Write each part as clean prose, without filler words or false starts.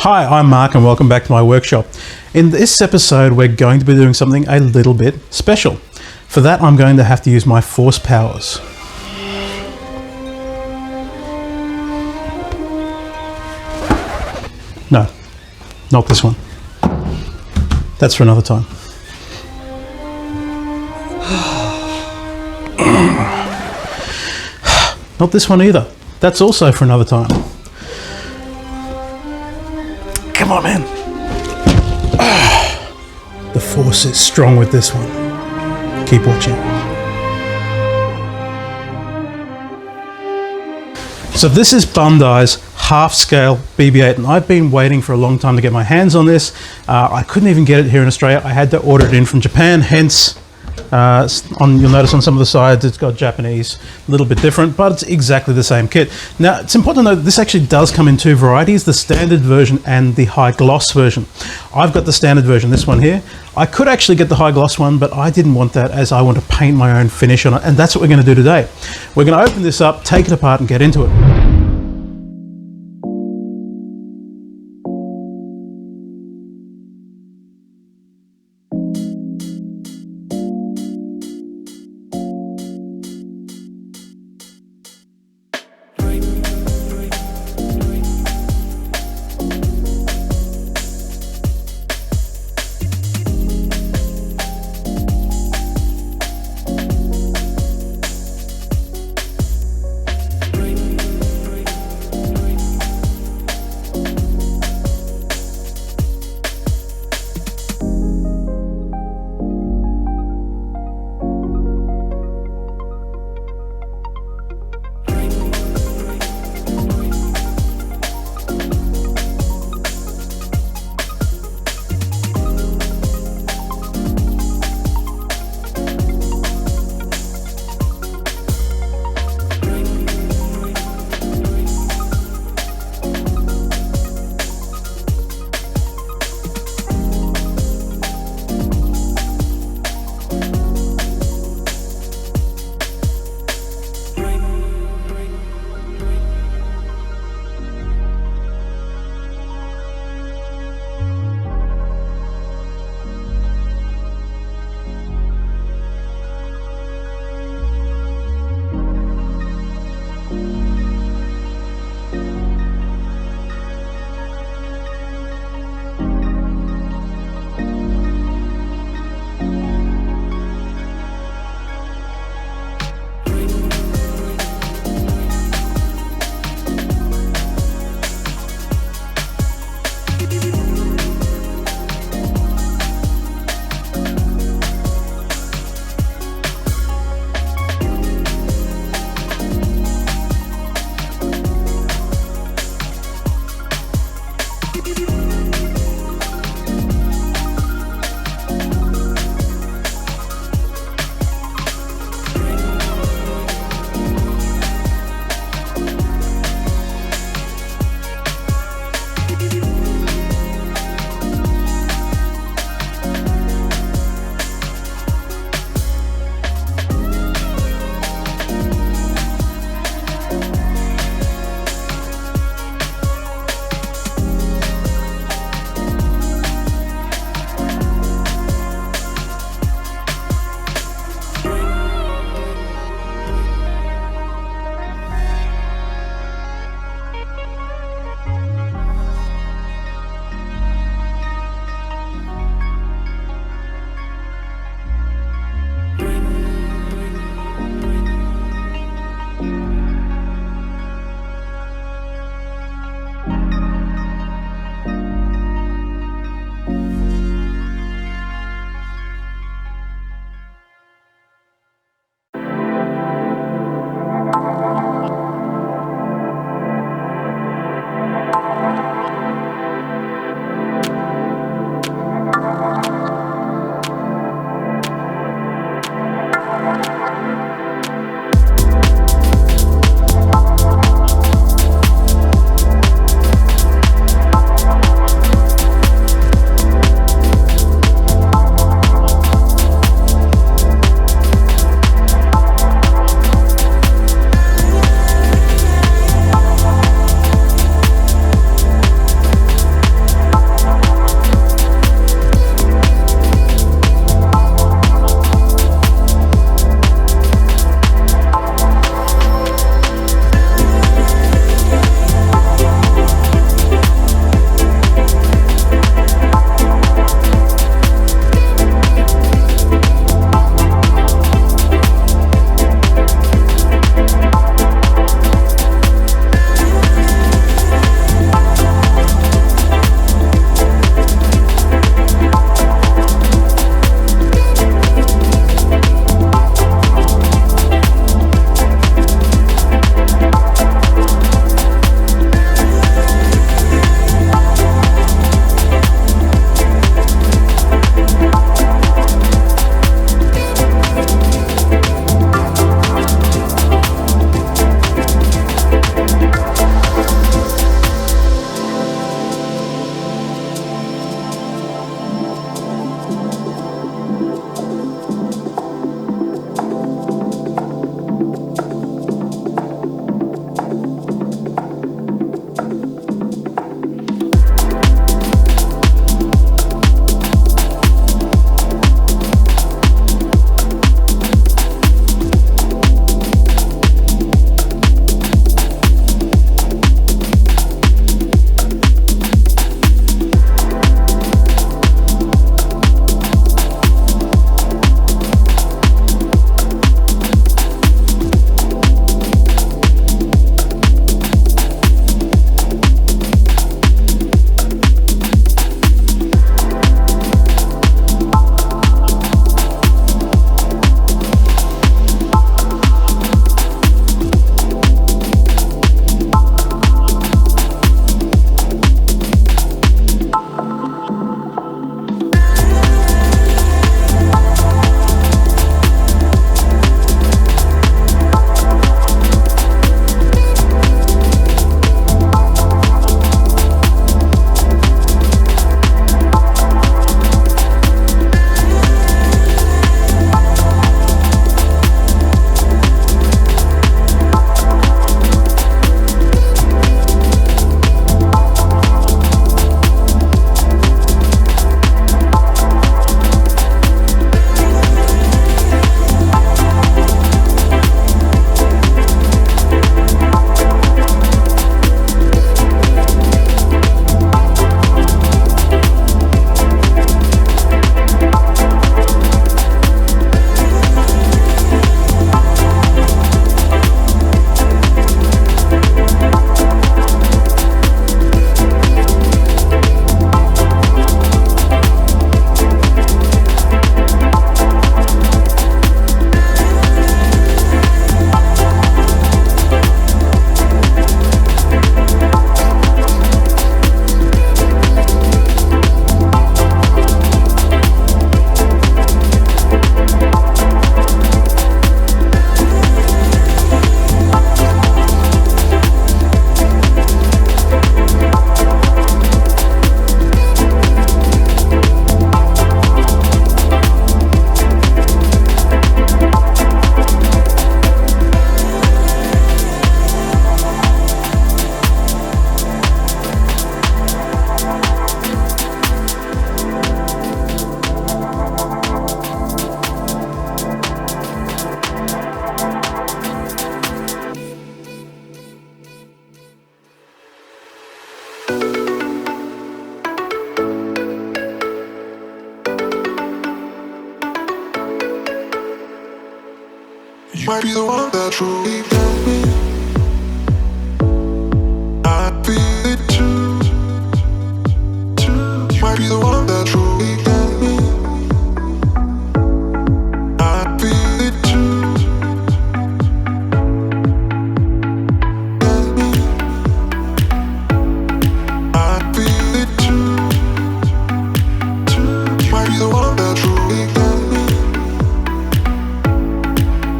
Hi, I'm Mark and welcome back to my workshop. In this episode we're going to be doing something a little bit special. For that I'm going to have to use my force powers. No, not this one. That's for another time. Not this one either. That's also for another time. Come on, man. The force is strong with this one. Keep watching. So this is Bandai's half-scale BB-8, and I've been waiting for a long time to get my hands on this. I couldn't even get it here in Australia. I had to order it in from Japan, hence you'll notice on some of the sides it's got Japanese, a little bit different, but it's exactly the same kit. Now it's important to note that this actually does come in two varieties, the standard version and the high gloss version. I've got the standard version, this one here. I could actually get the high gloss one, but I didn't want that as I want to paint my own finish on it, and that's what we're going to do today. We're going to open this up, take it apart and get into it. You might be the one that truly got me. I feel it too. You might be the one that truly got me. I feel it too. Got me. I feel it too. You might be the one that truly got me.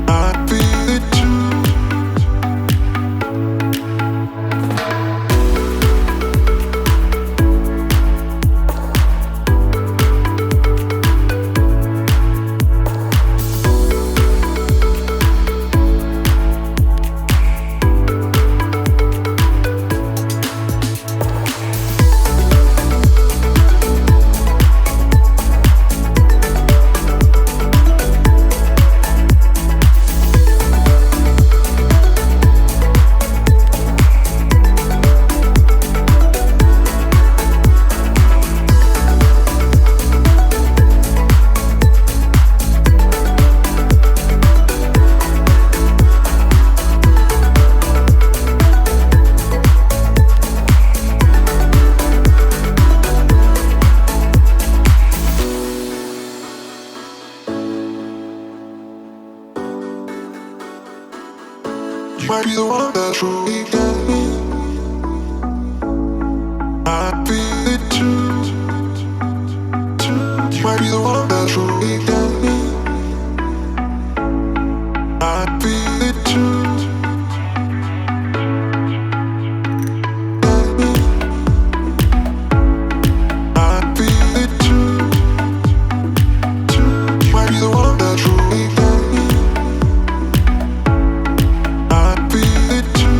I feel it too. You might be the one that truly got me. I feel it too. You might be the one that truly got me. I feel it too. Got me. I feel it too. You might be the one that truly got me. I feel it too.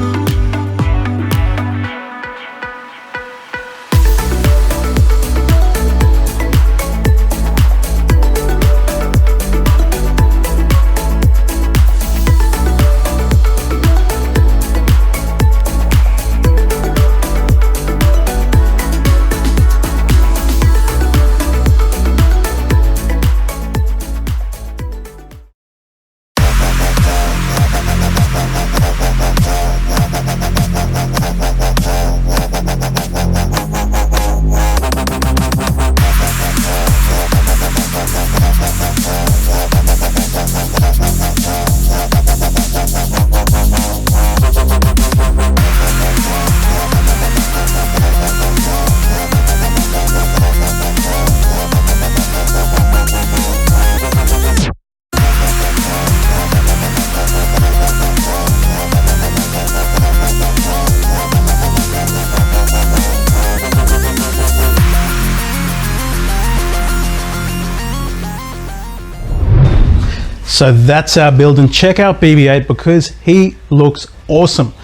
So that's our build, and check out BB-8 because he looks awesome.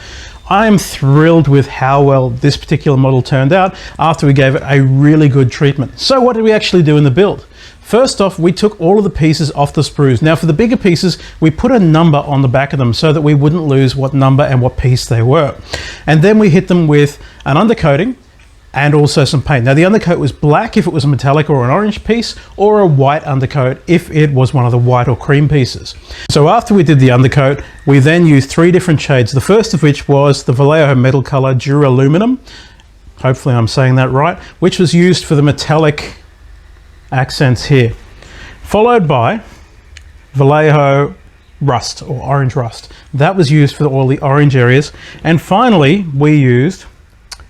I am thrilled with how well this particular model turned out after we gave it a really good treatment. So what did we actually do in the build? First off, we took all of the pieces off the sprues. Now for the bigger pieces, we put a number on the back of them so that we wouldn't lose what number and what piece they were. And then we hit them with an undercoating and also some paint. Now the undercoat was black if it was a metallic or an orange piece, or a white undercoat if it was one of the white or cream pieces. So after we did the undercoat, we then used 3 different shades, the first of which was the Vallejo metal color Duraluminum, hopefully I'm saying that right, which was used for the metallic accents here, followed by Vallejo rust or orange rust. That was used for all the orange areas, and finally we used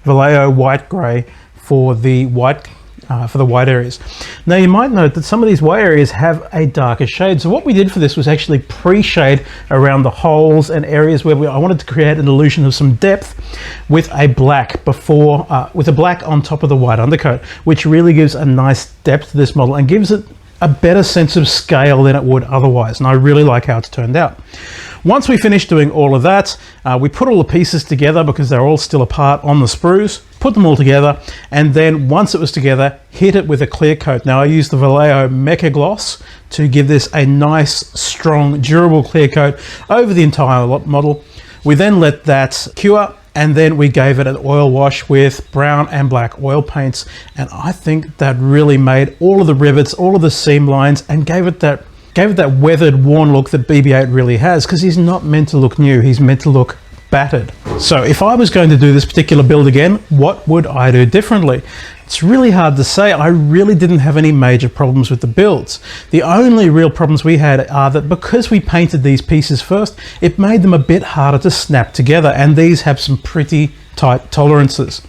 Vallejo white grey for the white areas. Now you might note that some of these white areas have a darker shade, so what we did for this was actually pre-shade around the holes and areas where I wanted to create an illusion of some depth with a black with a black on top of the white undercoat, which really gives a nice depth to this model and gives it a better sense of scale than it would otherwise, and I really like how it's turned out. Once we finished doing all of that, we put all the pieces together because they're all still apart on the sprues, put them all together, and then once it was together, hit it with a clear coat. Now I used the Vallejo Mecha Gloss to give this a nice, strong, durable clear coat over the entire model. We then let that cure, and then we gave it an oil wash with brown and black oil paints, and I think that really made all of the rivets, all of the seam lines, and gave it that gave it that weathered, worn look that BB-8 really has, because he's not meant to look new, he's meant to look battered. So if I was going to do this particular build again, what would I do differently? It's really hard to say. I really didn't have any major problems with the builds. The only real problems we had are that because we painted these pieces first, it made them a bit harder to snap together, and these have some pretty tight tolerances.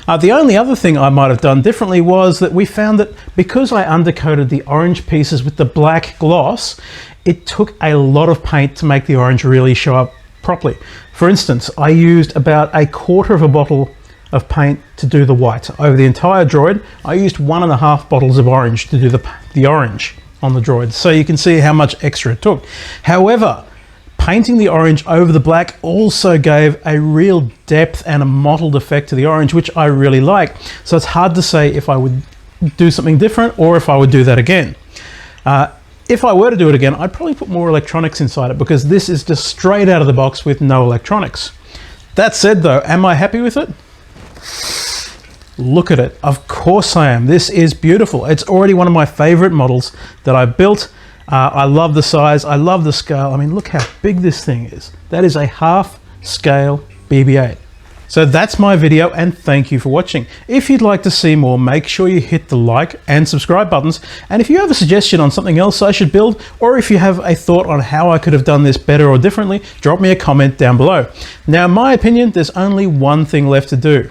The only other thing I might have done differently was that we found that because I undercoated the orange pieces with the black gloss, it took a lot of paint to make the orange really show up properly. For instance, I used about 1/4 of a bottle of paint to do the white. Over the entire droid, I used 1.5 bottles of orange to do the orange on the droid. So you can see how much extra it took. However, painting the orange over the black also gave a real depth and a mottled effect to the orange, which I really like. So it's hard to say if I would do something different or if I would do that again. If I were to do it again, I'd probably put more electronics inside it, because this is just straight out of the box with no electronics. That said though, am I happy with it? Look at it. Of course I am. This is beautiful. It's already one of my favorite models that I've built. I love the size. I love the scale. I mean, look how big this thing is. That is a half-scale BB-8. So that's my video, and thank you for watching. If you'd like to see more, make sure you hit the like and subscribe buttons. And if you have a suggestion on something else I should build, or if you have a thought on how I could have done this better or differently, drop me a comment down below. Now, in my opinion, there's only one thing left to do.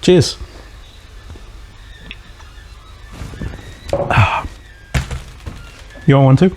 Cheers. You want one too?